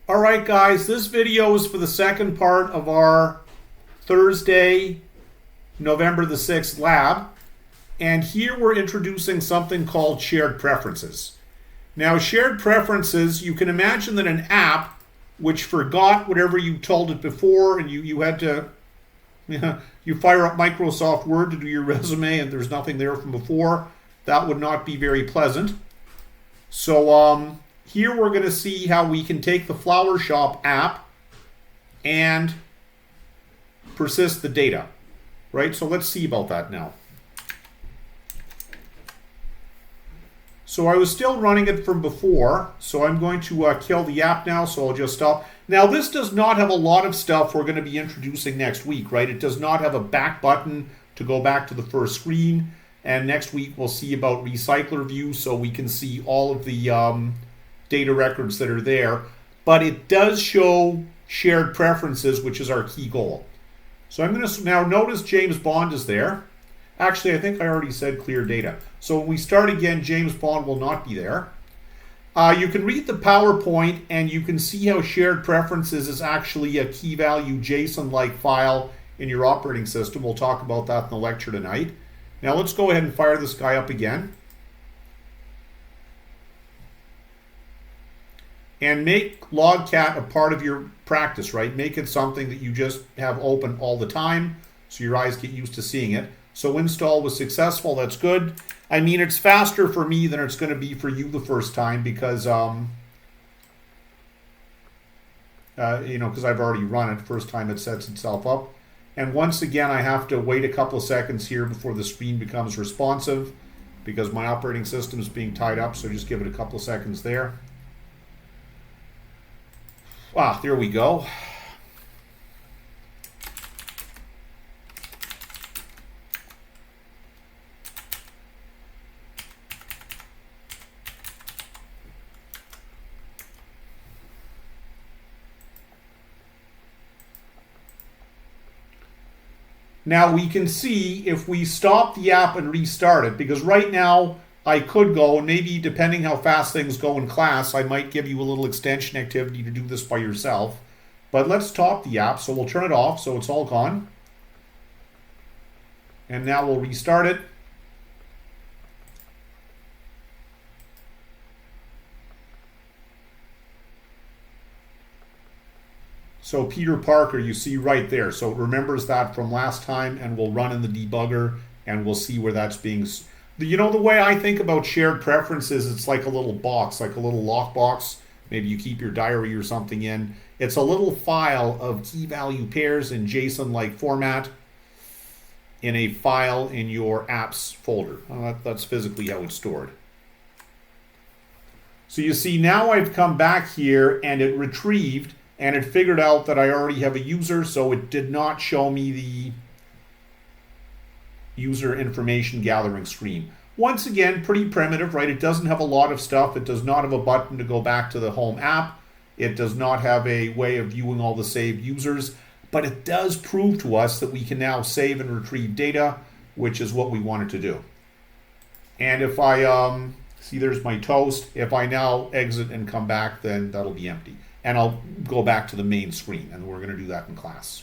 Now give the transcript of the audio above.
All right, guys, this video is for the second part of our Thursday, November the 6th lab. And here we're introducing something called shared preferences. Now, shared preferences, you can imagine that an app which forgot whatever you told it before, and you had to, you fire up Microsoft Word to do your resume and there's nothing there from before, that would not be very pleasant. So here we're going to see how we can take the Flower Shop app and persist the data, right? So let's see about that now. So I was still running it from before, so I'm going to kill the app now, so I'll just stop. Now this does not have a lot of stuff we're going to be introducing next week, right? It does not have a back button to go back to the first screen, and next week we'll see about recycler view so we can see all of the data records that are there. But it does show shared preferences, which is our key goal. So I'm going to now notice James Bond is there. Actually, I think I already said clear data. So when we start again, James Bond will not be there. You can read the PowerPoint and you can see how shared preferences is actually a key value JSON-like file in your operating system. We'll talk about that in the lecture tonight. Now let's go ahead and fire this guy up again. And make logcat a part of your practice, right? Make it something that you just have open all the time so your eyes get used to seeing it. So install was successful, that's good. I mean, it's faster for me than it's going to be for you the first time because, because I've already run it. First time it sets itself up. And once again, I have to wait a couple of seconds here before the screen becomes responsive because my operating system is being tied up, so just give it a couple of seconds there. Ah, there we go. Now we can see if we stop the app and restart it, because right now I could go, and maybe depending how fast things go in class, I might give you a little extension activity to do this by yourself. But let's stop the app, so we'll turn it off so it's all gone. And now we'll restart it. So Peter Parker, you see right there. So it remembers that from last time and we'll run in the debugger and we'll see where that's being... You know, the way I think about shared preferences, it's like a little box, like a little lockbox. Maybe you keep your diary or something in. It's a little file of key value pairs in JSON-like format in a file in your apps folder. That's physically how it's stored. So you see now I've come back here and it retrieved and it figured out that I already have a user, so it did not show me the user information gathering screen. Once again, pretty primitive, right? It doesn't have a lot of stuff. It does not have a button to go back to the home app. It does not have a way of viewing all the saved users, but it does prove to us that we can now save and retrieve data, which is what we wanted to do. And if I, see there's my toast. If I now exit and come back, then that'll be empty. And I'll go back to the main screen, and we're going to do that in class.